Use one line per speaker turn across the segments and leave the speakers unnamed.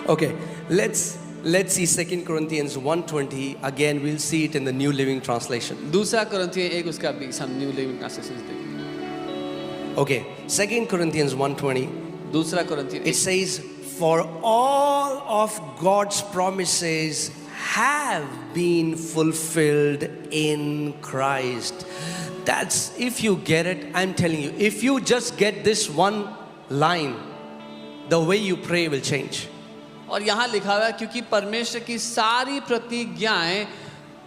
Okay, let's see 2 Corinthians 1:20. Again, we'll see it in the New Living Translation.
दूसरा कुरिन्थियों 1 उसका 20 हम new living translation देखेंगे.
Okay, 2 Corinthians 1:20.
दूसरा कुरिन्थियों
It says, "For all of God's promises have been fulfilled in Christ." That's, if you get it, I'm telling you, if you just get this one line, the way you pray will change.
और यहाँ लिखा हुआ है क्योंकि परमेश्वर की सारी प्रतिज्ञाएं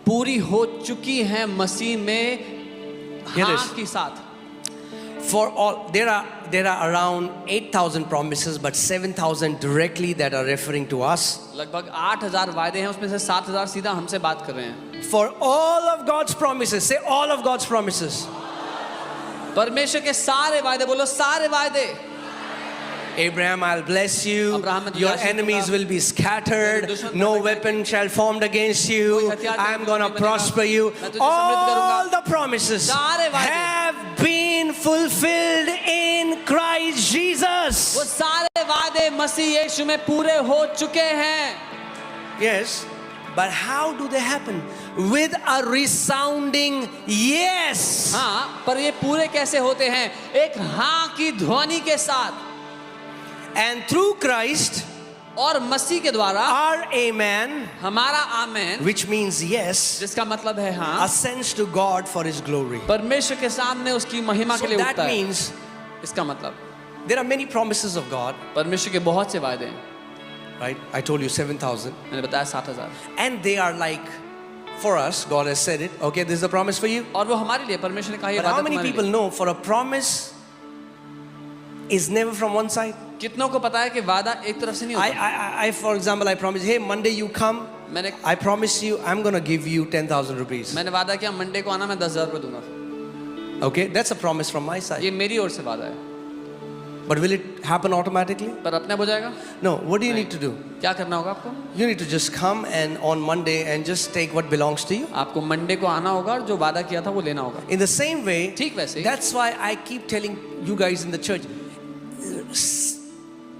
पूरी हो चुकी हैं मसीह में हाँ के साथ.
For all, there are around 8,000 promises, but 7,000 directly that are referring to us.
लगभग 8,000 वायदे हैं, उसमें से 7,000 सीधा हमसे बात कर रहे हैं.
For all of God's promises, say all of God's promises.
परमेश्वर के सारे वायदे, बोलो सारे वायदे.
Abraham, I'll bless you.
Abraham,
Your enemies will be scattered. No weapon shall formed against you. I'm going to prosper you. All the promises have been fulfilled in Christ Jesus.
वो सारे वादे मसीह यीशु में पूरे हो चुके हैं.
Yes, but how do they happen? With a resounding yes.
हाँ, पर ये पूरे कैसे होते हैं? एक हाँ की ध्वनि के साथ.
And through Christ,
और मसीह के द्वारा,
our amen,
हमारा आमेन,
which means yes,
जिसका मतलब है हाँ,
ascends to God for His glory.
परमेश्वर के सामने उसकी महिमा के लिए उठता है.
That means,
इसका मतलब,
there are many promises of God.
परमेश्वर के बहुत से वायदे हैं.
Right? I told you 7,000.
मैंने बताया 7,000.
And they are like, for us, God has said it. Okay, this is a promise for you.
और वो हमारे लिए, परमेश्वर ने कहा ये
But
वादा
how many
तुम्हारे
people
लिए.
know for a promise is never from one side?
कितनों को पता है कि वादा एक तरफ से नहीं होता.
I for example, I promise, hey, Monday you come. I promise you, I'm going to give you 10,000 rupees.
मैंने वादा किया मंडे को आना, मैं 10,000 रुपए दूंगा.
Okay, that's a promise from my side.
ये मेरी ओर से वादा है.
But will it happen automatically?
पर अपने आप हो जाएगा?
No. What do you need to do?
क्या करना होगा आपको?
You need to just come and on Monday and just take what belongs to you.
आपको मंडे को आना होगा और जो वादा किया था वो लेना होगा.
In the same way,
ठीक वैसे.
That's why I keep telling you guys in the church,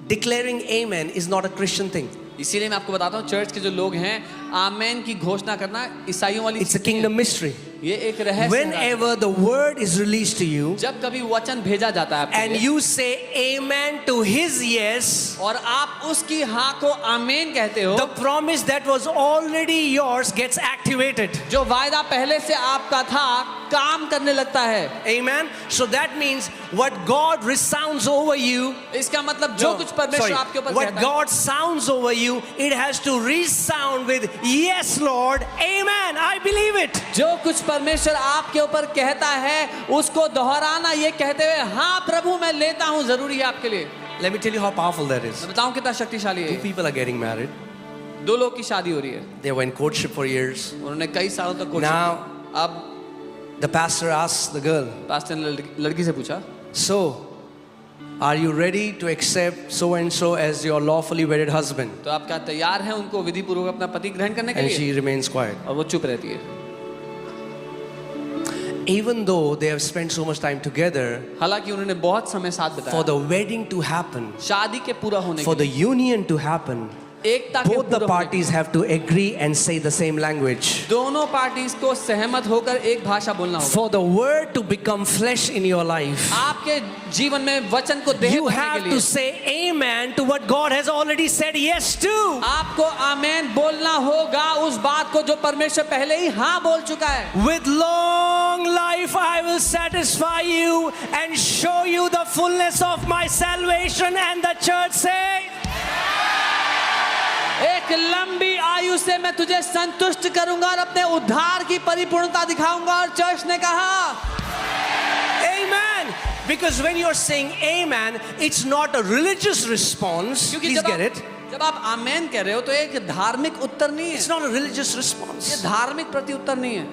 declaring amen is not a Christian thing.
इसीलिए मैं आपको बताता हूँ चर्च के जो लोग हैं आमेन की घोषणा करना ईसाइयों वाली.
It's a kingdom mystery.
ये एक रहस्य है.
Whenever the word is released to you,
जब कभी वचन भेजा जाता है आपके
and
लिए,
you say amen to his yes,
और आप उसकी हाँ को आमेन कहते हो,
the promise that was already yours gets activated.
जो वायदा पहले से आपका था काम करने लगता है.
Amen. So that means what God resounds over you,
इसका मतलब जो कुछ परमेश्वर आपके ऊपर
what
कहता है,
God sounds over you, it has to resound with yes, Lord, amen, I believe it.
जो कुछ परमेश्वर आपके ऊपर कहता है उसको दोहराना, ये कहते हुए हाँ प्रभु मैं लेता हूँ, जरूरी है आपके लिए.
Let me tell you how powerful that is.
मैं बताऊं कितना शक्तिशाली है.
Two people are getting married.
दो लोग की शादी हो रही है.
They were in courtship for years.
उन्होंने कई सालों तक कोशिश
Now,
की. अब
the pastor asks the girl,
pastor ने लड़की से पूछा,
so, are you ready to accept so and so as your lawfully wedded husband?
तो आप क्या तैयार हैं उनको विधि पूर्वक अपना पति ग्रहण करने के
And
लिए?
she remains quiet.
और वो चुप रहती है.
Even though they have spent so much time together,
हालांकि उन्होंने बहुत समय साथ
for
बिताया,
the wedding to happen,
शादी के पूरा होने
for
के
the
लिए,
union to happen,
एकता के
both the
पूरा होने
parties have to agree and say the same language.
दोनों पार्टीज को सहमत होकर एक भाषा बोलना होगा.
For the word to become flesh in your life,
आपके जीवन में वचन को देह
you
बनने
have
के
to
लिए
say amen to what God has already said yes to.
आपको आमेन बोलना होगा उस बात को जो परमेश्वर पहले ही हाँ बोल चुका है.
With long life I will satisfy you and show you the fullness of my salvation. And the church say,
एक लंबी आयु से मैं तुझे संतुष्ट करूंगा और अपने उद्धार की परिपूर्णता दिखाऊंगा. और चर्च ने कहा
amen. Because when you're saying amen, it's not a religious response.
क्योंकि
Please get it.
जब आप आमेन कह रहे हो तो एक धार्मिक उत्तर नहीं है.
It's not a religious
ये
response.
धार्मिक प्रति उत्तर नहीं है.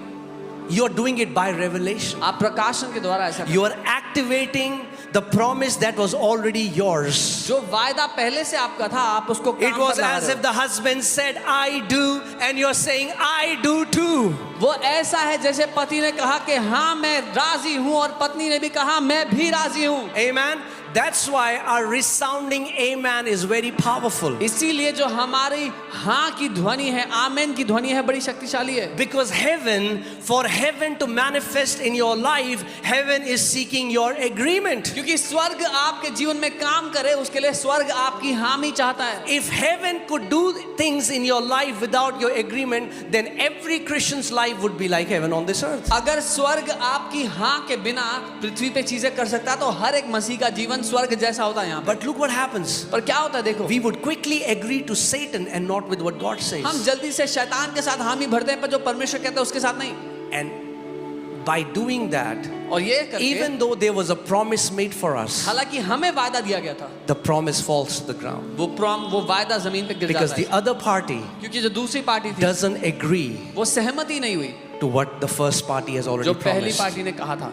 You're doing it by revelation.
आप प्रकाशन के द्वारा ऐसा
You are activating the promise that was already yours.
जो वायदा पहले से आपका था आप उसको
It
काम
was
पर ला
as
रहे
if the husband said, I do, and you're saying, I do too.
हो. वो ऐसा है जैसे पति ने कहा कि हाँ मैं राजी हूँ और पत्नी ने भी कहा मैं भी राजी हूँ.
Amen. That's why our resounding amen is very powerful.
इसीलिए जो हमारी हाँ की ध्वनि है, आमेन की ध्वनि है, बड़ी शक्तिशाली है.
Because heaven, for heaven to manifest in your life, heaven is seeking your agreement.
क्योंकि स्वर्ग आपके जीवन में काम करे, उसके लिए स्वर्ग आपकी हामी चाहता है.
If heaven could do things in your life without your agreement, then every Christian's life would be like heaven on this earth.
अगर स्वर्ग आपकी हाँ के बिना पृथ्वी पे चीजें कर सकता है, तो हर एक मसीह का जीवन स्वर्ग जैसा होता है यहाँ पे.
But look what happens.
पर क्या होता है देखो,
We would quickly agree to Satan and not with what God says.
हम जल्दी से शैतान के साथ हामी भरते हैं, पर जो परमेश्वर कहता है उसके साथ नहीं.
And by doing that,
और ये करके,
even though there was a promise made for us,
हालांकि हमें वायदा दिया गया था,
the promise falls to the ground.
वो वायदा जमीन पे गिर
Because
जाता
the
है.
other party
क्योंकि जो दूसरी पार्टी थी,
doesn't agree
वो सहमति नहीं हुई
to what the first party has already
जो पहली
promised.
पार्टी ने कहा था.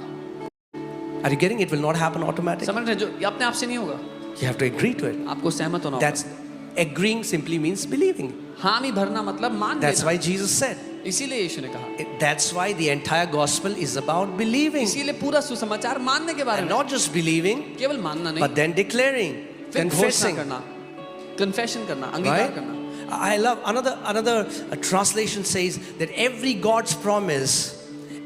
Are you getting it? It will not happen automatically.
समझ रहे हैं? जो ये अपने आप से नहीं होगा,
You have to agree to it.
आपको सहमत होना होगा.
That's agreeing simply means believing.
हामी भरना मतलब मान
That's
लेना.
why Jesus said.
इसीलिए यीशु ने कहा.
That's why the entire gospel is about believing.
इसीलिए पूरा सुसमाचार मानने के बारे
And
में,
not just believing,
केवल मानना नहीं,
but then declaring,
फिर घोषणा
confessing.
करना, कन्फेशन करना, अंगीकार
Right?
करना.
I love another translation says that every God's promise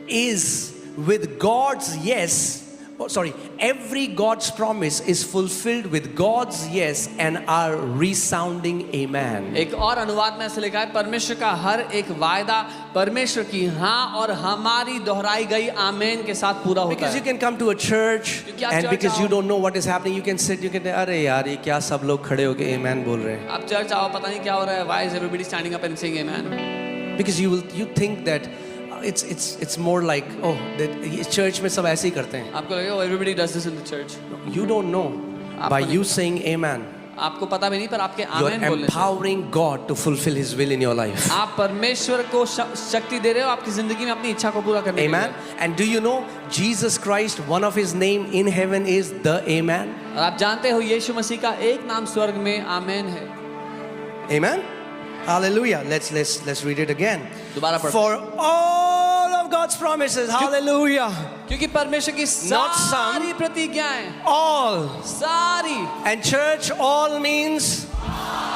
is with God's yes. Oh, sorry, every God's promise is fulfilled with God's yes and our resounding amen.
एक और अनुवाद में ऐसे लिखा है, परमेश्वर का हर एक वायदा परमेश्वर की हाँ और हमारी दोहराई गई आमेन के साथ पूरा होता
Because you
है.
can come to a church
क्योंकि आप
and
चर्च
because you
आओ,
don't know what is happening, you can sit, you can say, अरे यार ये क्या सब लोग खड़े होके amen बोल रहे हैं.
आप चर्च आओ, पता नहीं क्या हो रहा है, why is everybody standing up and saying amen?
Because you think that it's more like, oh, that ये church में सब ऐसे ही करते हैं.
आपको लगेगा, oh, everybody does this in the church.
You don't know. By you saying amen,
आपको पता भी नहीं, पर आपके
you're
आमेन बोलने से
empowering God to fulfill His will in your life.
आप परमेश्वर को शक्ति दे रहे हो आपकी जिंदगी में अपनी इच्छा को पूरा करने के लिए.
Amen. And do you know Jesus Christ, one of His name in heaven is the Amen.
और आप जानते हो यीशु मसीह का एक नाम स्वर्ग में आमेन है.
Amen. Hallelujah. Let's read it again.
दोबारा पढ़ो.
For all of God's promises, hallelujah.
क्योंकि परमेश्वर की
Not some.
सारी प्रतिज्ञाएं,
All.
सारी,
And church, all means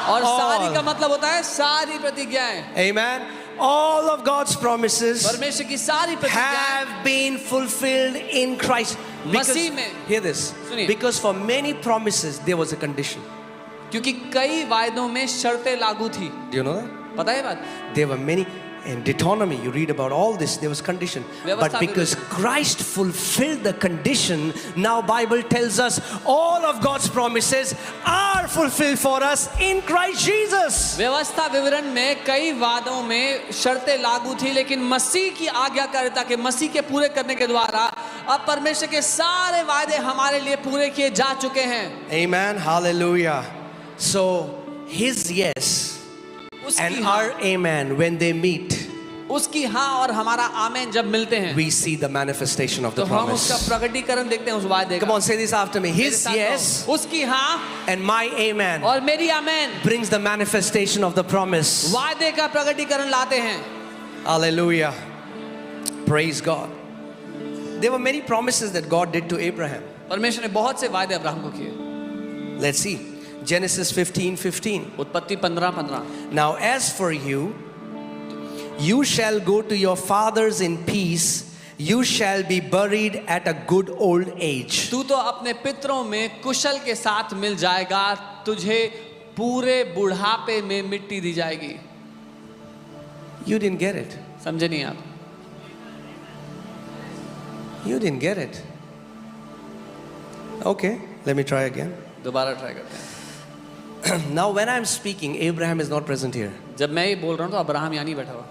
और
all.
सारी का मतलब होता है सारी प्रतिज्ञाएं.
Amen. All of God's promises
परमेश्वर की सारी प्रतिज्ञाएं
have been fulfilled in Christ. Because,
मसीह में.
hear this.
सुनिए.
Because for many promises there was a condition.
क्योंकि कई वायदों में शर्तें लागू थी.
Do you know that?
पता है बात?
There were many. In Deuteronomy, you read about all this. There was condition, but because Christ fulfilled the condition, now Bible tells us all of God's promises are fulfilled for us in Christ Jesus.
व्यवस्था विवरण में कई वादों में शर्तें लागू थी, लेकिन मसीह की आज्ञाकारिता के, मसीह के पूरे करने के द्वारा अब परमेश्वर के सारे वादे हमारे लिए पूरे किए जा चुके हैं.
Amen. Hallelujah. So His yes and our amen, when they meet,
उसकी हाँ और हमारा आमेन जब मिलते हैं,
we see the manifestation of
तो
the
हम उसका
promise.
प्रकटीकरण देखते हैं उस वादे
Come
का.
on, say this after me. His yes
उसकी हाँ
and my amen
और मेरी आमेन
brings the manifestation of the promise.
वादे का प्रकटीकरण लाते हैं.
Hallelujah. Praise God. There were many promises that God did to Abraham.
परमेश्वर ने बहुत से वादे अब्राहम को किए.
Let's see. Genesis 15:15.
उत्पत्ति 15:15.
Now as for you, you shall go to your fathers in peace. You shall be buried at a good old age.
तू तो अपने पितरों में कुशल के साथ मिल जाएगा, तुझे पूरे बुढ़ापे में मिट्टी दी जाएगी.
You didn't get it.
समझे नहीं आप?
You didn't get it. Okay, let me try again.
दोबारा ट्राई करते हैं.
Now when I'm speaking, Abraham is not present here.
जब मैं ये बोल रहा हूँ तो अब्राहम यहाँ नहीं बैठा हुआ.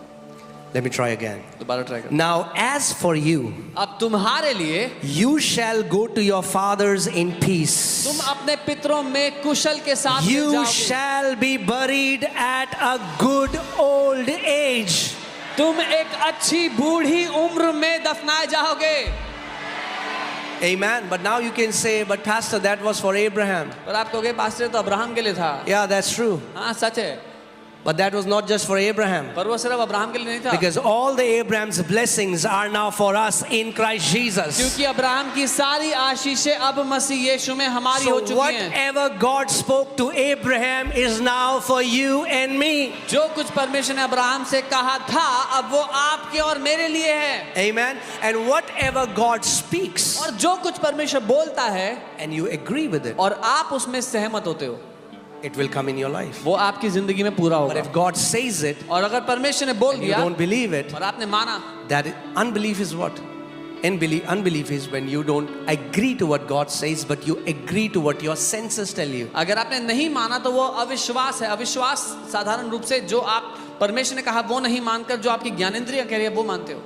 Let me try again.
दोबारा ट्राई करते
Now as for you,
हैं. अब तुम्हारे लिए
you shall go to your fathers in peace.
तुम अपने पितरों में कुशल के साथ मिल
You
जाओगे.
shall be buried at a good old age.
तुम एक अच्छी बूढ़ी उम्र में दफनाए जाओगे.
Amen. But now you can say, but pastor, that was for Abraham.
पर आप कहोगे पास्टर तो अब्राहम के लिए था.
Yeah, that's true.
हाँ सच है.
But that was not just for Abraham.
पर वो सिर्फ अब्राहम के लिए नहीं था,
Because all the Abraham's blessings are now for us in Christ Jesus.
क्योंकि अब्राहम की सारी आशीषें अब मसीह यीशु में हमारी हो
So
चुकी हैं।
whatever God spoke to Abraham is now for you and me.
जो कुछ परमेश्वर ने अब्राहम से कहा था अब वो आपके और मेरे लिए है।
Amen. And whatever God speaks
और जो कुछ परमेश्वर बोलता है
and you agree with it,
और आप उसमें सहमत होते हो,
it will come in your life.
वो आपकी जिंदगी में पूरा
But
होगा।
if God says it
और अगर परमेश्वर ने बोल
and you
दिया
don't believe it,
और आपने माना,
that unbelief is what? Unbelief is when you don't agree to what God says, but you agree to what your senses tell you.
अगर आपने नहीं माना तो वो अविश्वास है। अविश्वास साधारण रूप से जो आप परमेश्वर ने कहा वो नहीं मानकर जो आपकी ज्ञानेंद्रिय कह रही है वो मानते हो।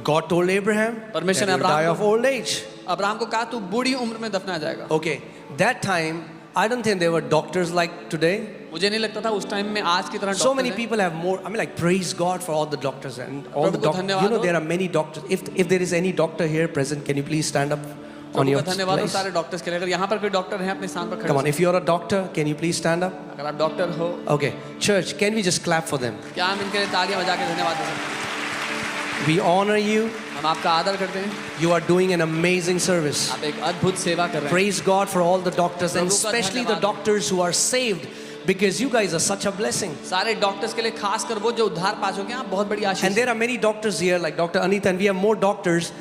God told Abraham that
परमेश्वर ने
he will die
Abraham
of old age.
Abraham को कहा तू बूढ़ी उम्र में दफनाया जाएगा।
Okay, that time I don't think there were doctors like today.
मुझे नहीं लगता था उस टाइम में आज की तरह
So
डॉक्टर
many
हैं।
people have more. I mean, like, praise God for all the doctors and all the
प्रभु को
doctors.
धन्यवाद
You know,
हो।
there are many doctors. If there is any doctor here present, can you please stand up on
Prabhu
your
को धन्यवाद हो
place?
सारे doctors के लिए। अगर यहाँ पर कोई डॉक्टर हैं अपने स्थान पर खड़े
Come on,
हो।
if you're a doctor, can you please stand up?
अगर आप डॉक्टर हो,
Okay, church, can we just clap for them?
क्या हम इनके लिए तालियां बजा के धन्यवाद दे सकते हैं?
We honor you.
हम आपका आदर करते हैं।
You are doing an amazing service.
आप एक अद्भुत सेवा कर रहे हैं।
Praise God for all the doctors and
प्रभु का
especially the
धन्यवाद।
doctors who are saved, because you guys are such a blessing.
सारे डॉक्टर्स के लिए खास कर वो जो उद्धार पा चुके हैं, आप बहुत बड़ी आशीष
And there are many doctors here, like Dr. Anita, and we have more doctors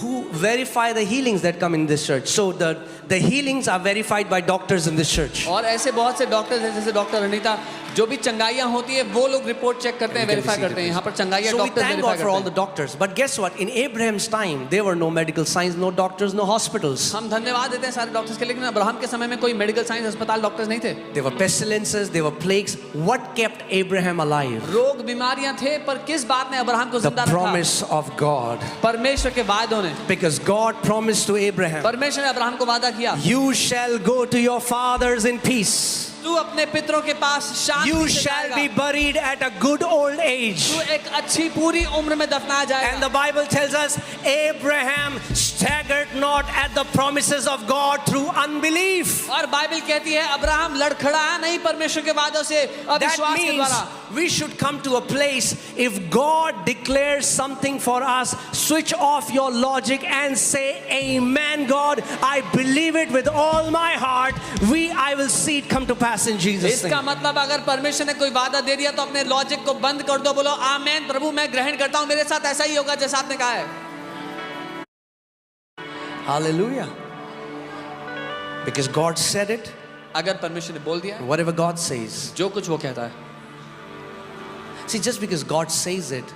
who verify the healings that come in this church. So the healings are verified by doctors in this church.
और ऐसे बहुत से doctors हैं जैसे doctor Anita, जो भी चंगाइयाँ होती है वो लोग रिपोर्ट चेक करते हैं, वेरीफाई करते हैं। यहाँ पर चंगाइयाँ
So we
doctor
thank
verify
God for all
करते
the
हैं।
doctors. But guess what? In Abraham's time, there were no medical science, no doctors, no hospitals.
हम धन्यवाद देते हैं सारे डॉक्टर्स के लिए, लेकिन अब्राहम के समय में कोई मेडिकल साइंस अस्पताल डॉक्टर्स नहीं थे।
There were pestilences, there were plagues. What kept Abraham alive?
रोग बीमारियां थे, पर किस बात ने अब्राहम को
The
जिंदा रखा?
promise of God.
परमेश्वर के वादों ने।
Because God promised to Abraham,
परमेश्वर ने अब्राहम को वादा किया,
you shall go to your fathers in peace.
तू अपने पितरों के पास शांति
You
से
shall
जाएगा।
be buried at a good old age.
तू एक अच्छी पूरी उम्र में दफनाया
And
जाएगा।
the Bible tells us Abraham staggered not at the promises of God through unbelief.
और बाइबल कहती है अब्राहम लड़खड़ाया नहीं परमेश्वर के वादों से
That
अविश्वास के
means
द्वारा।
we should come to a place, if God declares something for us, switch off your logic and say, Amen, God, I believe it with all my heart. I will see it come to pass in Jesus' name.
इसका मतलब अगर परमेश्वर ने कोई वादा दे दिया तो अपने लॉजिक को बंद कर दो, बोलो आमेन प्रभु मैं ग्रहण करता हूं, मेरे साथ ऐसा ही होगा जैसा आपने कहा है।
Hallelujah. Because God said it,
अगर परमेश्वर ने बोल दिया,
whatever God says.
जो कुछ वो कहता है।
See, just because God says it,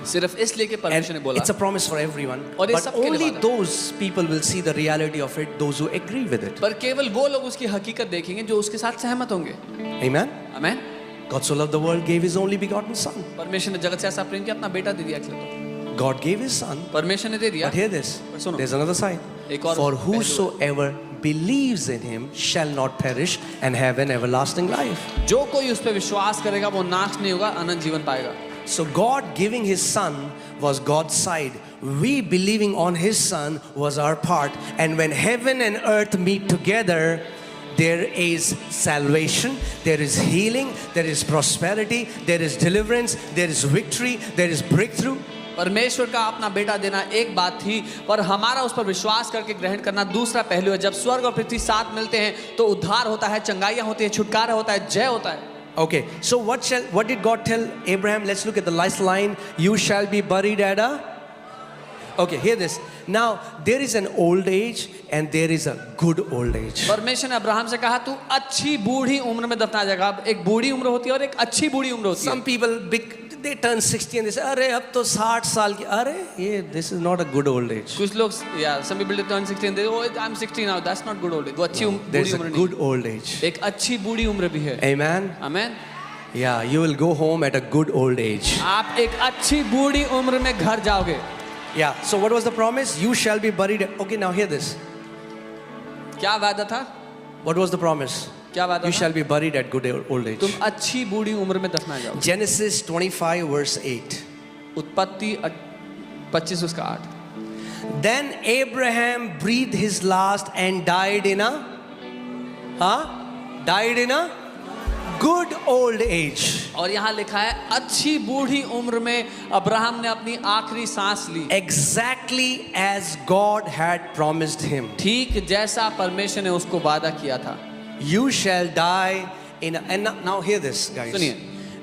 सिर्फ इसलिए कि
and
परमेश्वर ने बोला,
it's a promise for everyone,
और ये
but
सबके लिए
only
वादा है।
those people will see the reality of it, those who agree with it.
पर केवल वो लोग उसकी हकीकत देखेंगे जो उसके साथ सहमत होंगे।
Amen.
Amen.
God so loved the world, gave his only begotten son.
परमेश्वर ने जगत से ऐसा प्रेम किया, अपना बेटा दे दिया अकेले।
God gave his son.
परमेश्वर ने दे दिया।
But hear this,
पर सुनो,
there's another side.
एक और
For
पहलू है।
whosoever believes in him shall not perish and have an everlasting life.
जो कोई उस पर विश्वास करेगा वो नाश नहीं होगा, अनंत जीवन पाएगा।
So God giving his son was God's side. We believing on his son was our part. And when heaven and earth meet together, there is salvation, there is healing, there is prosperity, there is deliverance, there is victory, there is breakthrough.
परमेश्वर का अपना बेटा देना एक बात थी, पर हमारा उस पर विश्वास करके ग्रहण करना दूसरा पहलू है। जब स्वर्ग और पृथ्वी साथ मिलते हैं तो उद्धार होता है, चंगाइयाँ होती है, छुटकारा होता है, जय होता है।
Okay, so what did God tell Abraham? Let's look at the last line. You shall be buried at a... Okay, hear this. Now, there is an old age and there is a good old age.
परमेश्वर ने Abraham से कहा तू अच्छी बूढ़ी उम्र में दफनाया जाएगा। अब एक बूढ़ी उम्र होती है और एक अच्छी बूढ़ी उम्र होती है।
Some people, they turn 60 and they say, अरे अब तो 60 साल की, अरे ये this is not a good old age.
कुछ लोग, yeah, some people turn 60 and they, oh, I'm 60 now. That's not good old age. वो अच्छी
There's
बूढ़ी
a
उम्र नहीं।
good old age.
एक अच्छी बूढ़ी उम्र भी है।
Amen.
Amen.
Yeah, you will go home at a good old age.
आप एक अच्छी बूढ़ी उम्र में घर जाओगे।
Yeah, so what was the promise? You shall be buried. Okay, now hear this.
क्या वादा था?
What was the promise?
क्या वादा
You
था?
shall be buried at good old age.
तुम अच्छी बूढ़ी उम्र में दफनाए जाओगे।
Genesis 25 verse 8.
उत्पत्ति 25 उसका 8।
Then Abraham breathed his last and died in a good old age.
और यहाँ लिखा है अच्छी बूढ़ी उम्र में अब्राहम ने अपनी आखिरी सांस ली,
Exactly as God had promised him.
ठीक जैसा परमेश्वर ने उसको वादा किया था।
You shall die in a, and now hear this, guys.
सुनिए,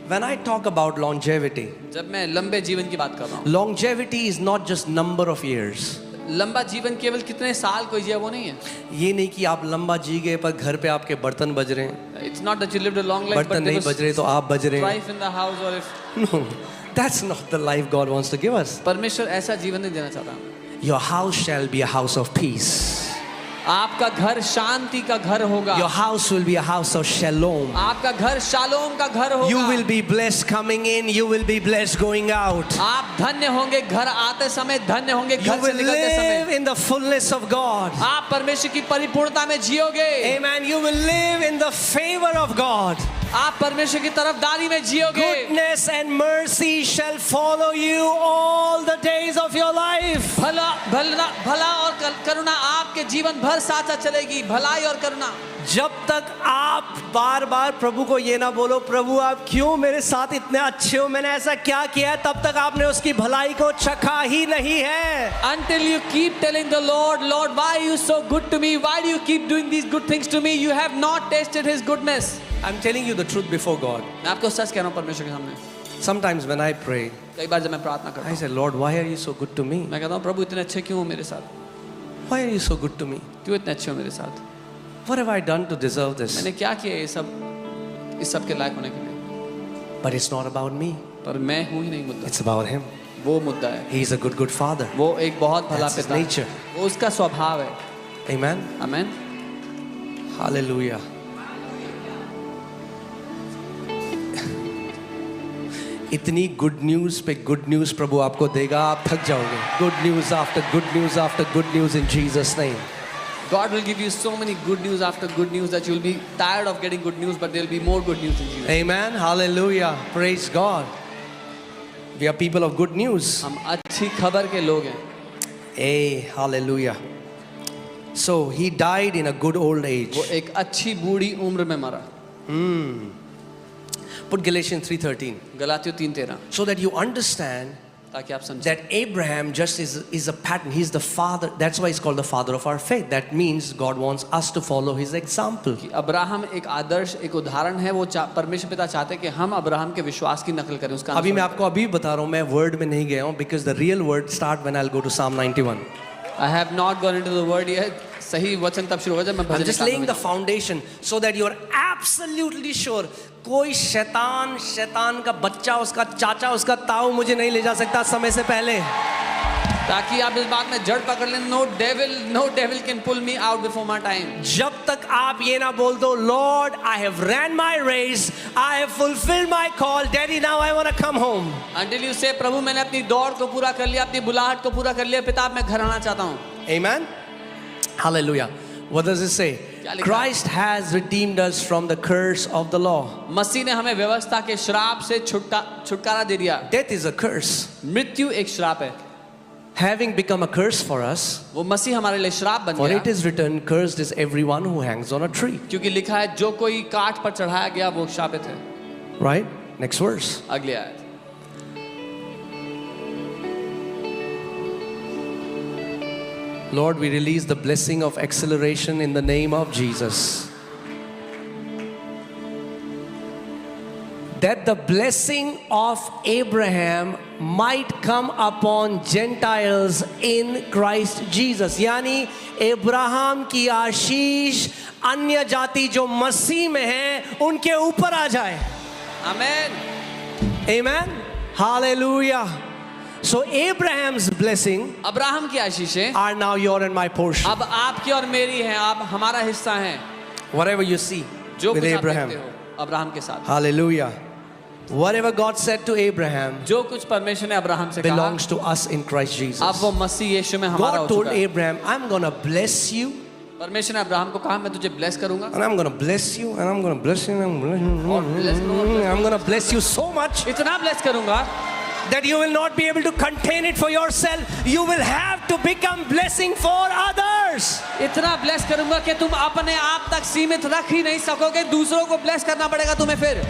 When I talk about longevity,
जब मैं लंबे जीवन की बात कर रहा हूँ,
longevity is not just number of years.
लंबा जीवन केवल कितने साल कोई जिया वो नहीं है।
ये नहीं कि आप लंबा जी गए पर घर पे आपके बर्तन बज रहे हैं,
It's not that you lived a long life,
बर्तन
but there
नहीं बज रहे
was
तो आप बज रहे हैं.
strife in the house, or if
No, that's not the life God wants to give us.
परमेश्वर ऐसा जीवन नहीं देना चाहता।
Your house shall be a house of peace.
आपका घर शांति का घर होगा।
Your house will be a house of shalom.
आपका घर शालोम का घर होगा।
You will be blessed coming in, you will be blessed going out.
आप धन्य होंगे घर आते समय, धन्य होंगे
You
घर से
will
निकलते
live
समय।
in the fullness of God.
आप परमेश्वर की परिपूर्णता में जियोगे।
Amen. You will live in the favor of God.
आप परमेश्वर की तरफदारी में जियोगे।
Goodness and mercy shall follow you all the days of your life.
भला और करुणा आपके जीवन भर साथ चलेगी। भलाई और करुणा।
जब तक आप बार बार प्रभु को ये ना बोलो, प्रभु आप क्यों मेरे साथ इतने अच्छे हो, मैंने ऐसा क्या किया है, तब तक आपने उसकी भलाई को चखा ही नहीं है.
Until you keep telling the Lord, Lord, why are you so good to me? Why do you keep doing these good things to me? You have not tasted His goodness.
I'm telling you the truth before God.
मैं आपको सच कह रहा हूँ परमेश्वर के सामने।
Sometimes when I pray,
कई बार जब मैं प्रार्थना करता
I
हूँ,
say, Lord, why are you so good to me?
मैं कहता हूँ प्रभु इतने अच्छे क्यों हो मेरे साथ?
Why are you so good to me?
क्यों इतने अच्छे हो मेरे साथ?
What have I done to deserve this?
मैंने क्या किया ये सब इस सब के लायक होने के लिए?
But it's not about me.
पर मैं हूँ ही नहीं मुद्दा,
It's about Him.
वो मुद्दा है।
He's a good father.
वो एक बहुत भला
That's his
पिता है।
nature.
वो उसका स्वभाव है।
Amen.
आमेन।
Hallelujah. इतनी गुड न्यूज़ पे गुड न्यूज़ प्रभु आपको देगा, आप थक जाओगे. Good news after good news after good news in Jesus' name.
God will give you so many good news after good news that you'll be tired of getting good news, but there'll be more good news in Jesus.
Amen. Hallelujah. Praise God. We are people of good news.
हम अच्छी खबर के लोग हैं।
Hey, hallelujah. So he died in a good old age.
वो एक अच्छी बूढ़ी उम्र में मरा।
Put Galatians 3:13.
गलातियों 3:13,
So that you understand
ताकि आप समझें
that Abraham just is a pattern. He's the father. That's why he's called the father of our faith. That means God wants us to follow his example.
कि Abraham एक आदर्श, एक उदाहरण है। वो परमेश्वर पिता चाहते हैं कि हम अब्राहम के विश्वास की नकल करें, उसका
अभी मैं आपको अभी बता रहा हूँ, मैं वर्ड में नहीं गया हूँ, because the real word start when I'll go to Psalm 91.
I have not gone into the word yet. सही वचन तब शुरू हो जब मैं
I'm
bhajan
just laying the foundation so that you're absolutely sure कोई शैतान का बच्चा, उसका चाचा, उसका ताऊ मुझे नहीं ले जा सकता समय से पहले.
ताकि आप इस बात में जड़ पकड़ लें। No devil can pull me out before my time.
जब तक आप ये ना बोल दो, Lord, I have ran my race, I have fulfilled my call, Daddy, now I want to come home.
Until you say, प्रभु मैंने अपनी दौड़ को पूरा कर लिया, अपनी बुलाहट को पूरा कर लिया, पिता मैं घर आना चाहता हूँ।
Amen. Hallelujah. What does it say? Christ has redeemed us from the curse of the law.
मसीह ने हमें व्यवस्था के श्राप से छुटकारा दे दिया।
Death is a curse.
मृत्यु एक श्राप है।
Having become a curse for us,
वो मसीह हमारे लिए श्राप बन
for
गया।
it is written, cursed is everyone who hangs on a tree.
क्योंकि लिखा है जो कोई काठ पर चढ़ाया गया वो शापित है।
Right? Next verse.
अगली आयत।
Lord, we release the blessing of acceleration in the name of Jesus. That the blessing of Abraham might come upon Gentiles in Christ Jesus. यानी अब्राहम की आशीष अन्य जाति जो मसीह में हैं उनके ऊपर आ जाए.
आमेन।
Amen. Hallelujah. So Abraham's blessing
Abraham की आशीषें
are now your and my portion.
अब आपकी और मेरी हैं, आप हमारा हिस्सा हैं।
Whatever you see
जो
with
कुछ आप
Abraham.
देखते हो अब्राहम के साथ,
Hallelujah. Whatever God said to Abraham
जो कुछ परमेश्वर ने अब्राहम से कहा,
belongs to us in Christ Jesus.
अब वो मसीह यीशु में हमारा
God
हो
told
चुका है।
Abraham, I'm going to bless you,
परमेश्वर ने अब्राहम को कहा मैं तुझे ब्लेस करूंगा
and I'm going to bless you, and I'm going to bless you, and I'm going to bless you so much
इतना ब्लेस करूंगा
that you will not be able to contain it for yourself. You will have to become blessing for others. others.
इतना bless करूंगा कि तुम अपने आप तक सीमित रख ही नहीं सकोगे, दूसरों को ब्लेस करना पड़ेगा तुम्हें फिर।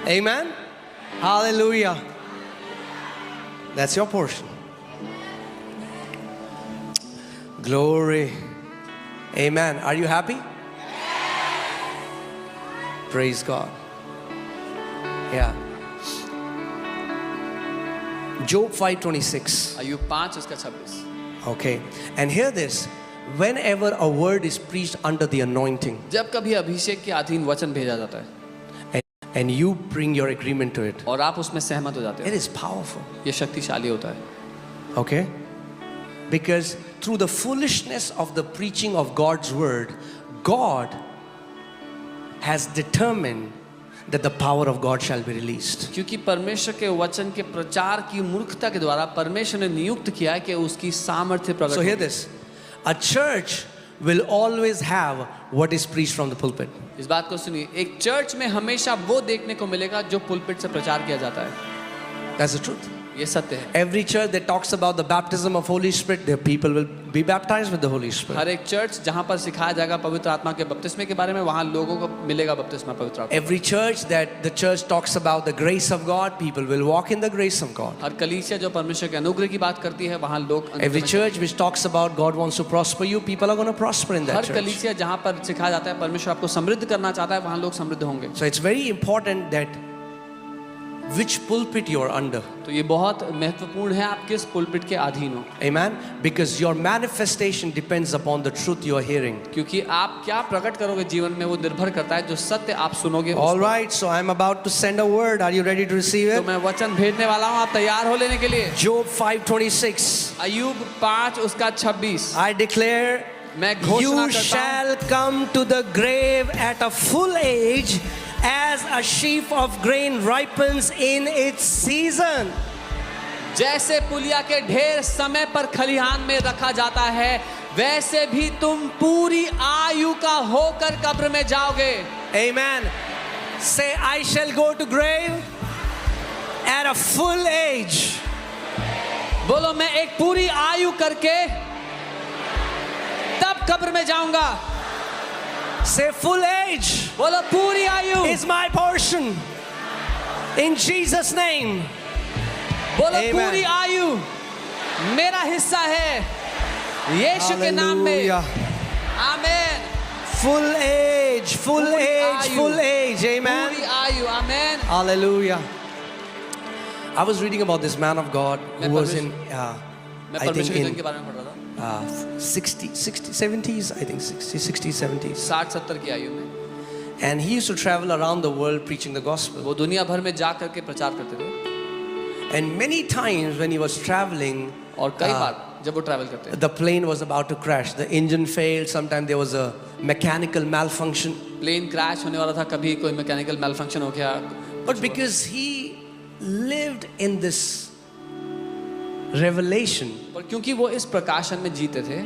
Amen. Hallelujah. That's your portion. Glory. Amen. Are you happy? Praise God. Yeah. Job 5:26.
अय्यूब 5 उसका 26।
Okay. And hear this. Whenever a word is preached under the anointing,
जब कभी अभिषेक के अधीन वचन भेजा जाता है
and you bring your agreement to it,
और आप उसमें सहमत हो जाते
it
हैं,
is powerful.
ये शक्तिशाली होता है।
Okay? Because through the foolishness of the preaching of God's word, God has determined that the power of God shall be released.
क्योंकि परमेश्वर के वचन के प्रचार की मूर्खता के द्वारा परमेश्वर ने नियुक्त किया है कि उसकी सामर्थ्य प्रकट
So hear
होगी।
this. A church will always have what is preached from the pulpit.
इस बात को सुनिए, एक चर्च में हमेशा वो देखने को मिलेगा जो पुलपिट से प्रचार किया जाता है।
That's the truth.
ये सत्य है।
Every church that talks about the baptism of Holy Spirit, their people will be baptized with the Holy Spirit.
हर एक चर्च जहाँ पर सिखाया जाएगा पवित्र आत्मा के बपतिस्मे के बारे में, वहाँ लोगों को मिलेगा बपतिस्मा पवित्र आत्मा।
Every church that the church talks about the grace of God, people will walk in the grace of God.
हर कलीसिया जो परमेश्वर के अनुग्रह की बात करती है, वहाँ लोग
Every church which talks about God wants to prosper you, people are going to prosper in that
her
church.
कलीसिया जहाँ पर सिखाया जाता है परमेश्वर आपको समृद्ध करना चाहता है, वहाँ लोग समृद्ध होंगे।
So it's very important that which pulpit you are under.
तो ये बहुत महत्वपूर्ण है आप किस पुलपिट के अधीन हो।
Amen. Because your manifestation depends upon the truth you are hearing.
क्योंकि आप क्या प्रकट करोगे जीवन में वो निर्भर करता है जो सत्य आप सुनोगे।
All right, so I'm about to send a word. Are you ready to receive
तो
it?
मैं वचन भेजने वाला हूँ, आप तैयार हो लेने के लिए।
Job 5:26.
अय्यूब 5 उसका 26।
I declare,
मैं घोषणा
you
करता हूँ,
shall come to the grave at a full age, as a sheaf of grain ripens in its season.
जैसे पुलिया के ढेर समय पर खलिहान में रखा जाता है, वैसे भी तुम पूरी आयु का होकर कब्र में जाओगे।
Amen. Say, I shall go to grave at a full age.
बोलो, मैं एक पूरी आयु करके तब कब्र में जाऊंगा।
Say, full age
बोलो, पूरी आयु
is my portion. In Jesus' name.
बोलो,
Amen.
पूरी आयु मेरा हिस्सा है यीशु के नाम में।
Hallelujah.
आमेन।
Full age, full
पूरी
age,
आयु,
full age. Amen.
पूरी आयु। आमेन।
Hallelujah. I was reading about this man of God who
मैं
was in,
मैं
I think
परमेश्वर के जन
in
के बारे में पढ़ रहा था।
70s, I think 60s, 70s.
60-70 की आयु में
And he used to travel around the world preaching the gospel.
वो दुनिया भर में जा करके प्रचार करते थे।
And many times when he was traveling,
और कई बार जब वो ट्रैवल करते हैं,
the plane was about to crash. The engine failed. Sometimes there was a mechanical malfunction.
Plane crash होने वाला था, कभी कोई मैकेनिकल मैलफंक्शन हो गया।
But because he lived in this revelation,
और क्योंकि वो इस प्रकाशन में जीते थे,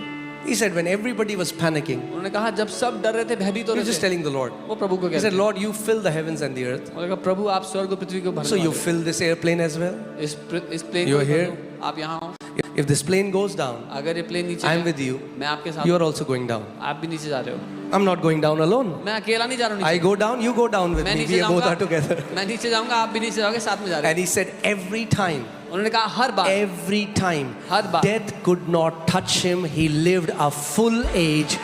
he said when everybody was panicking,
उन्होंने कहा जब सब डर रहे थे, भयभीत हो
he was
रहे
just
थे,
telling the Lord.
वो प्रभु को
He
कहते
said,
थे,
Lord, you fill the heavens and the earth.
उन्होंने कहा प्रभु आप स्वर्ग और पृथ्वी को भरने
So you
वाले
fill this airplane as well.
हो। इस प्लेन
You
को
are here.
भर दो, आप यहाँ हो।
If this plane goes down,
अगर ये प्लेन नीचे
I am
गया,
with you.
मैं आपके साथ
You
हूँ,
are also going down.
आप भी नीचे जा रहे हो।
I'm not going down alone.
मैं अकेला नहीं जा रहा हूँ
I
नीचे।
go down, you go down with
मैं
me.
नीचे
We both
जाऊंगा,
are together.
मैं नीचे जाऊंगा, आप भी नीचे जाओगे, साथ में जा रहे
And he said, every time,
उन्होंने कहा हर बार हर बार
death could not touch him. He lived a full age.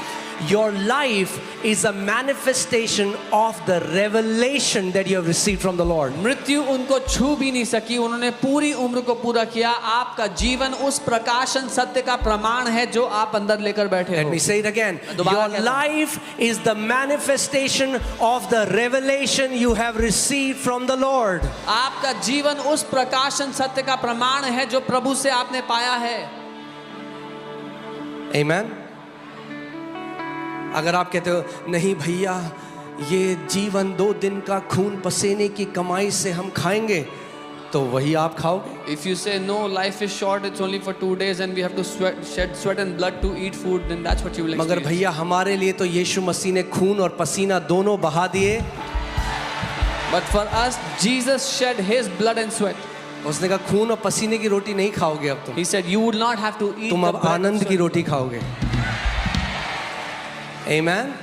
Your life is a manifestation of the revelation that you have received from the Lord.
मृत्यु उनको छू भी नहीं सकी, उन्होंने पूरी उम्र को पूरा किया। आपका जीवन उस प्रकाशन सत्य का प्रमाण है जो आप अंदर लेकर बैठे
Let
हो।
me say it again.
दोबारा
Your
कहता हूं।
life is the manifestation of the revelation you have received from the Lord.
आपका जीवन उस प्रकाशन सत्य का प्रमाण है जो प्रभु से आपने पाया है।
Amen. अगर आप कहते हो नहीं भैया ये जीवन 2 दिन का खून पसीने की कमाई से हम खाएंगे, तो वही आप खाओगे।
If you say no, life is short, it's only for 2 days and we have to shed sweat and blood to eat food, then that's what you will
मगर
experience.
भैया हमारे लिए तो यीशु मसीह ने खून और पसीना दोनों बहा दिए।
But for us, Jesus shed his blood and sweat.
उसने कहा खून और पसीने की रोटी नहीं खाओगे अब तुम
He said, you would not have to eat
तुम
the
अब
bread
आनंद
of
की
sweat."
रोटी खाओगे. Amen.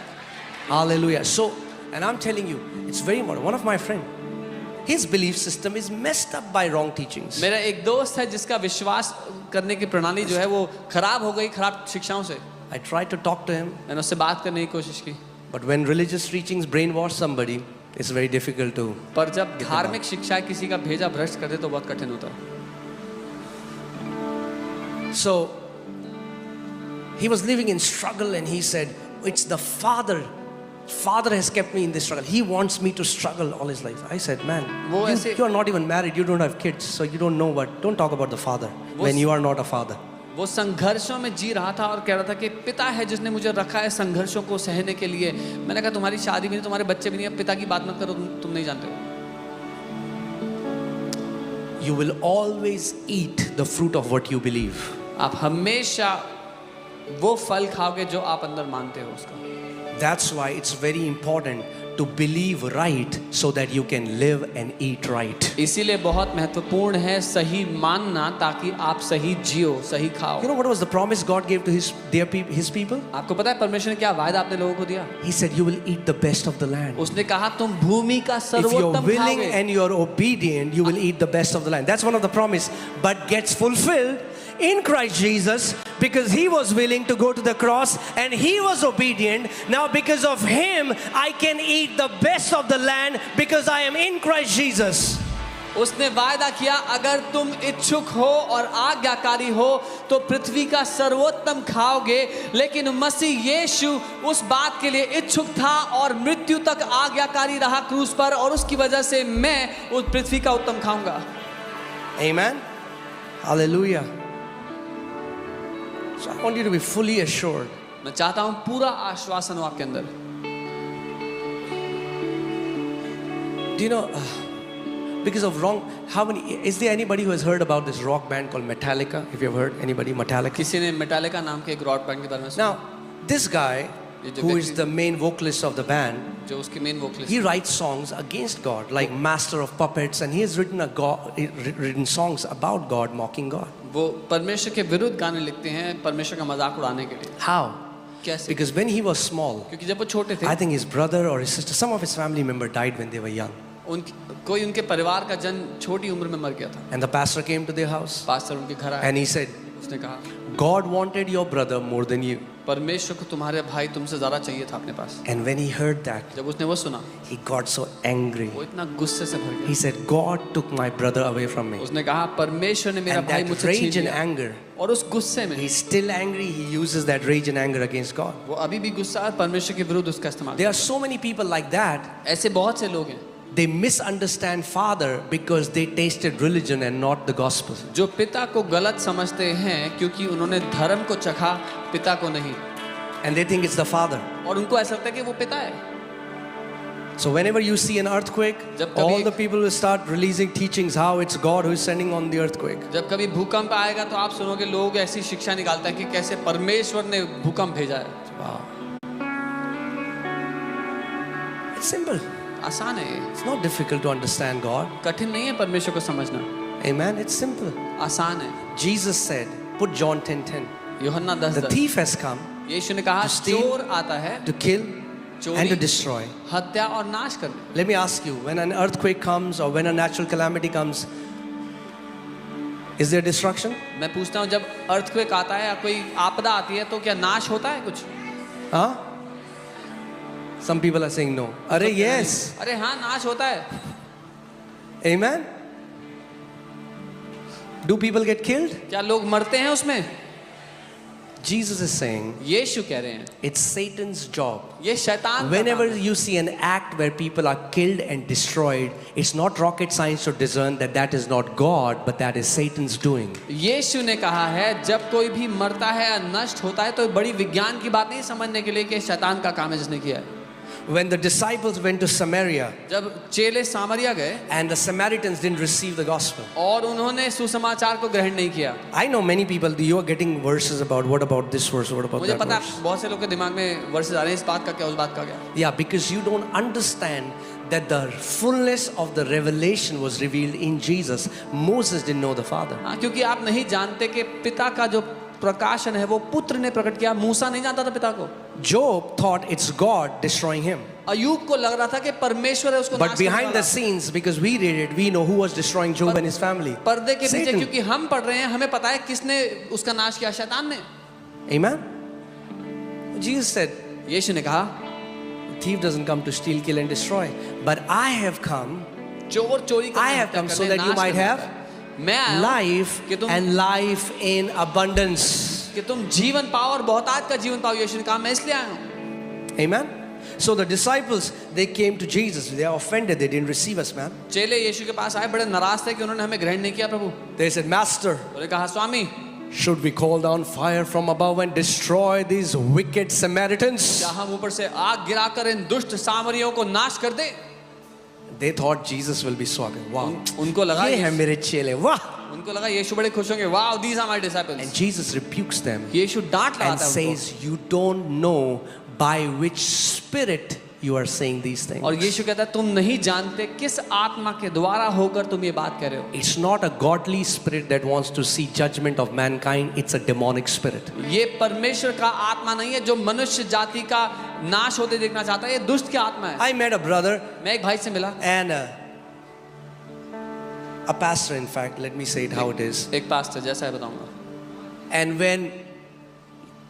Hallelujah. So, and I'm telling you, it's very important. One of my friend, his belief system is messed up by wrong teachings.
मेरा एक दोस्त है जिसका विश्वास करने की प्रणाली जो है वो खराब हो गई खराब शिक्षाओं से.
I tried to talk to him,
मैंने उससे बात करने की कोशिश की,
but when religious teachings brainwash somebody, it's very difficult to.
पर जब धार्मिक शिक्षाएं किसी का भेजा भ्रष्ट कर दे तो बहुत कठिन होता है.
So, he was living in struggle and he said, it's the Father. Father has kept me in this struggle. He wants me to struggle all his life. I said, man, you are not even married. You don't have kids. So you don't know what. Don't talk about the Father when you are not a father.
वो संघर्षों में जी रहा था और कह रहा था कि पिता है जिसने मुझे रखा है संघर्षों को सहने के लिए. मैंने कहा तुम्हारी शादी भी नहीं, तुम्हारे बच्चे भी नहीं, अब पिता की बात मत करो, तुम नहीं जानते हो.
You will always eat the fruit of what you believe.
आप हमेशा वो फल खाओगे जो आप अंदर मानते हो उसका.
That's why it's very important to believe right so that you can live and eat right.
इसीलिए बहुत महत्वपूर्ण है सही मानना ताकि आप सही जियो, सही खाओ.
You know what was the promise God gave to his people?
आपको पता है परमेश्वर ने क्या वायदा अपने लोगों को दिया?
He said, you will eat the best of the land.
उसने कहा तुम भूमि का
If you're
सर्वोत्तम
willing
खाओगे.
and you're obedient, you will eat the best of the land. That's one of the promise, but gets fulfilled in Christ Jesus because he was willing to go to the cross and he was obedient. Now because of him, I can eat the best of the land because I am in Christ Jesus.
उसने वायदा किया अगर तुम इच्छुक हो और आज्ञाकारी हो तो पृथ्वी का सर्वोत्तम खाओगे. लेकिन मसीह यीशु उस बात के लिए इच्छुक था और मृत्यु तक आज्ञाकारी रहा क्रूस पर, और उसकी वजह से मैं उस पृथ्वी का उत्तम खाऊंगा.
Amen. Hallelujah. So I want you to be fully assured.
मैं चाहता हूं पूरा आश्वासन हो आपके अंदर.
Do you know, because of wrong, is there anybody who has heard about this rock band called Metallica? If you have heard anybody, Metallica?
किसी ने मेटालिका नाम के एक रॉक बैंड के बारे में सुना?
Now, this guy, who is the main vocalist of the band,
जो उसकी main vocalist,
he writes songs against God, like Master of Puppets, and he has written songs about God, mocking God.
वो परमेश्वर के विरुद्ध गाने लिखते हैं परमेश्वर का मजाक उड़ाने के लिए.
How?
कैसे?
Because when he was small,
क्योंकि जब वो छोटे थे,
I think his brother or his sister, some of his family members died when they were young.
कोई उनके परिवार का जन छोटी उम्र में मर गया था.
And the pastor came to their house
pastor उनके घर आया,
and he said,
उसने कहा
God wanted your brother more than you.
परमेश्वर को तुम्हारे भाई तुमसे ज्यादा चाहिए था अपने पास.
And when he heard that,
जब उसने वो सुना
he got so angry.
वो इतना गुस्से से भर गया.
He said, God took my brother away from me.
उसने कहा परमेश्वर ने मेरा
And
भाई
that
मुझसे छीन
rage and
लिया.
anger,
और उस गुस्से में
he's still angry. He uses that rage and anger against God.
वो अभी भी गुस्सा है परमेश्वर के विरुद्ध उसका इस्तेमाल.
There are so many people like that.
ऐसे बहुत से लोग हैं
They misunderstand Father because they tasted religion and not the gospel.
जो पिता को गलत समझते हैं क्योंकि उन्होंने धर्म को चखा, पिता को नहीं.
And they think it's the Father.
और उनको ऐसा लगता है कि वो पिता है.
So whenever you see an earthquake,
जब कभी
all the people will start releasing teachings how it's God who is sending on the earthquake.
जब कभी भूकंप आएगा तो आप सुनोगे लोग ऐसी शिक्षा निकालते हैं कि कैसे परमेश्वर ने भूकंप भेजा है.
Wow. It's simple.
आसान है ये.
It's not difficult to understand God.
कठिन नहीं है परमेश्वर को समझना.
Amen. It's simple.
आसान है.
Jesus said, put John 10:10.
यूहन्ना 10:10.
The thief has come
यीशु ने कहा
to steal,
चोर आता है
to kill, and to
चोरी,
destroy.
हत्या और नाश करने.
Let me ask you, when an earthquake comes or when a natural calamity comes, is there destruction?
मैं पूछता हूँ जब अर्थक्वेक आता है या कोई आपदा आती है तो क्या नाश होता है कुछ?
Huh? Some people are saying no. Arey, yes.
अरे हाँ नाश होता है.
Amen. Do people get killed?
क्या लोग मरते हैं उसमें?
Jesus is saying
यीशु कह रहे हैं
it's Satan's job.
ये शैतान का
Whenever
काम है.
you see an act where people are killed and destroyed, it's not rocket science to discern that that is not God, but that is Satan's doing.
यीशु ने कहा है जब कोई भी मरता है या नष्ट होता है तो बड़ी विज्ञान की बात नहीं समझने के लिए कि शैतान का काम है जिसने किया है.
When the disciples went to Samaria
जब चेले सामरिया गए
and the Samaritans didn't receive the gospel.
और उन्होंने सुसमाचार को ग्रहण नहीं किया.
I know many people, you are getting verses about what about this verse, what about
मुझे
that
पता
verse.
है बहुत से लोग के दिमाग में वर्सेस आ रहे हैं इस बात का क्या उस बात का क्या.
Yeah, because you don't understand that the fullness of the revelation was revealed in Jesus. Moses didn't know the Father.
हाँ, क्योंकि आप नहीं जानते कि पिता का जो प्रकाशन है वो पुत्र ने प्रकट किया। मूसा नहीं जानता था पिता को।
Job thought it's God destroying him.
Ayub को लग रहा था कि परमेश्वर है उसको नाश
But
करने
behind the
वाला।
scenes, because we read it, we know who was destroying Job and his family.
पर्दे के पीछे
Satan.
क्योंकि हम पढ़ रहे हैं, हमें पता है किसने उसका नाश किया, शैतान ने।
Amen? Jesus said,
यीशु ने कहा,
thief doesn't come to steal, kill and destroy. But I have come,
चोर चोरी
I have come so that you might have
मैं आया हूं
life
कि तुम
and life in abundance.
कि तुम जीवन पाओ और बहुतायत का जीवन पाओ। यीशु ने कहा मैं इसलिए आया हूं।
Amen? So the disciples, they came to Jesus. They are offended. They didn't receive us, man.
चेले यीशु के पास आए, बड़े नाराज थे कि उन्होंने हमें ग्रहण नहीं किया प्रभु।
They said, Master,
उन्होंने कहा स्वामी,
should we call down fire from above and destroy these wicked Samaritans?
क्या हम ऊपर से आग गिराकर इन दुष्ट सामरियों को नाश कर दे?
They thought Jesus will be swagging. Wow.
उनको लगा
ये है मेरे चेले. वाह.
उनको लगा यीशु बड़े खुश होंगे। Wow, these are my disciples।
And Jesus rebukes them
यीशु डांट
and
लगाता है उनको।
says, you don't know by which spirit you are saying these things.
और यीशु कहता है तुम नहीं जानते किस आत्मा के द्वारा होकर तुम ये बात कर रहे हो।
It's not a godly spirit that wants to see judgment of mankind. It's a demonic spirit.
ये परमेश्वर का आत्मा नहीं है जो मनुष्य जाति का नाश होते देखना चाहता है, ये दुष्ट की आत्मा है।
I met a brother
मैं एक भाई से मिला,
and a pastor, in fact, let me say it how it is.
एक पास्टर, जैसा है बताऊंगा।
And when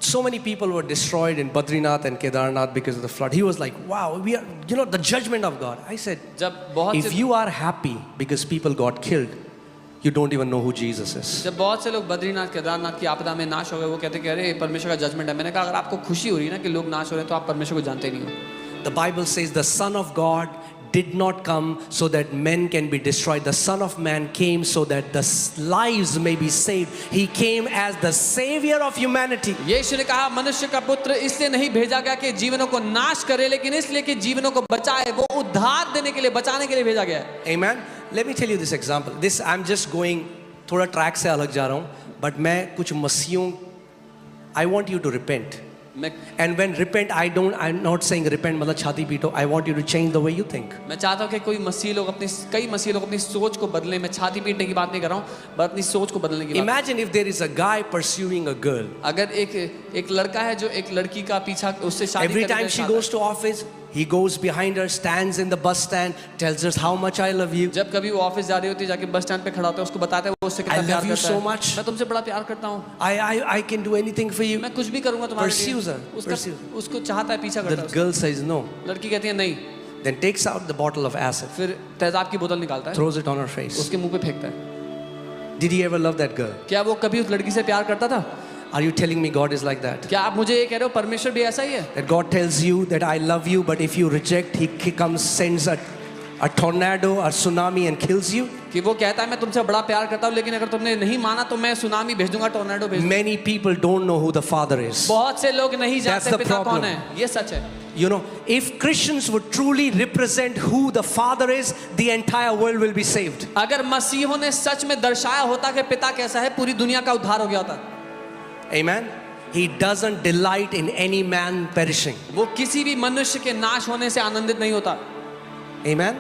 so many people were destroyed in Badrinath and Kedarnath because of the flood, he was like, wow, we are, the judgment of God. I said,
जब बहुत
if
से
you are happy because people got killed, you don't even know who Jesus is.
जब बहुत से लोग बद्रीनाथ केदारनाथ की आपदा में नाश हो गए, वो कहते कि अरे परमेश्वर का जजमेंट है। मैंने कहा अगर आपको खुशी हो रही है ना कि लोग नाश हो रहे हैं तो आप परमेश्वर को जानते ही नहीं हो।
The Bible says the Son of God did not come so that men can be destroyed. The Son of Man came so that the lives may be saved. He came as the Savior of humanity.
यीशु ने कहा मनुष्य का पुत्र इसलिए नहीं भेजा गया कि जीवनों को नाश करे, लेकिन इसलिए कि जीवनों को बचाए। वो उद्धार देने के लिए, बचाने के लिए भेजा गया है।
Amen. Let me tell you this example. This I'm just going थोड़ा ट्रैक से अलग जा रहा हूँ, but मैं कुछ मसीहों, I want you to repent. And when repent, I'm not saying repent मतलब छाती पीटो. I want you to change the way you think.
मैं चाहता हूँ कि कई मसीह लोग अपनी सोच को बदले। मैं छाती पीटने की बात नहीं कर रहा हूँ, बस अपनी सोच को बदलने की बात।
Imagine if there is a guy pursuing a girl.
अगर एक लड़का है जो एक लड़की का पीछा, उससे शादी
Every
करने
time
का
she
चाहता है।
goes to office, he goes behind her, stands in the bus stand, tells her how much I love you.
जब कभी वो ऑफिस जा रही होती है, जाके बस स्टैंड पे खड़ा होता है, उसको बताता है वो उससे कितना
I
प्यार
love you
करता
so
है।
much.
मैं तुमसे बड़ा प्यार करता हूँ,
I can do anything for you.
मैं कुछ भी करूँगा तुम्हारे
Pursues
लिए।
her, pursues.
उसको चाहता है, पीछा करता
The
है।
girl says no.
लड़की कहती है नहीं,
Then takes out the bottle of acid,
फिर तेजाब की बोतल निकालता है,
throws it on her face.
उसके मुंह पे फेंकता है।
Did he ever love that girl?
क्या वो कभी उस लड़की से प्यार करता था?
Are you telling me God is like that?
क्या आप मुझे ये कह रहे हो परमेश्वर भी ऐसा ही है?
That God tells you that I love you, but if you reject, He comes, sends a tornado, a tsunami and kills you?
कि वो कहता है मैं तुमसे बड़ा प्यार करता हूँ, लेकिन अगर तुमने नहीं माना तो मैं सुनामी भेज दूंगा, टोर्नेडो भेज दूंगा।
Many people don't know who the Father is.
बहुत से लोग नहीं
That's
जानते
the
पिता
problem.
कौन है। ये सच है।
If Christians would truly represent who the Father is, the entire world will be saved.
अगर मसीहों ने सच में दर्शाया होता कि पिता कैसा है, पूरी दुनिया का उद्धार हो गया होता।
Amen. He doesn't delight in any man perishing.
वो किसी भी मनुष्य के नाश होने से आनंदित नहीं होता।
Amen.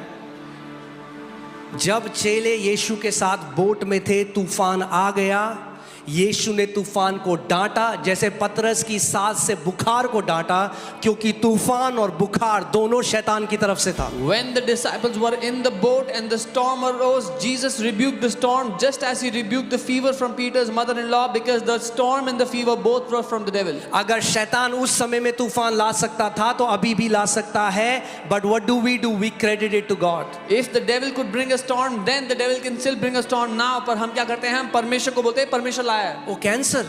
जब चेले यीशु के साथ बोट में थे, तूफान आ गया, यीशु ने तूफान को डांटा जैसे पतरस की सास से बुखार को डांटा, क्योंकि तूफान और बुखार दोनों शैतान की तरफ से था।
When the disciples were in the boat and the storm arose, Jesus rebuked the storm just as he rebuked the fever from Peter's mother-in-law, because the storm and the fever both were from the devil.
अगर शैतान उस समय में तूफान ला सकता था तो अभी भी ला सकता है, but what do? We credit it to God.
If the devil could bring a storm, then the devil can still bring a storm now. पर हम क्या करते हैं? हम परमेश्वर को बोलते हैं परमेश्वर लाया है।
ओ कैंसर,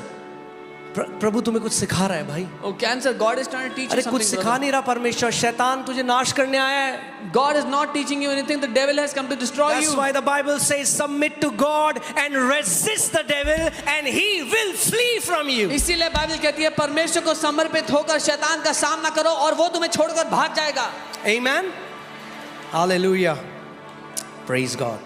प्रभु तुम्हें कुछ सिखा रहा है भाई।
Oh cancer, God is trying to teach you
अरे
something.
कुछ सिखा
brother.
नहीं रहा परमेश्वर, शैतान तुझे नाश करने आया है।
God is not teaching you anything. The devil has come to destroy
That's
you.
why the Bible says submit to God and resist the devil and he will flee from you.
इसीलिए Bible कहती है परमेश्वर को समर्पित होकर शैतान का सामना करो और वो तुम्हें छोड़कर भाग जाएगा।
Amen. Hallelujah. Praise God.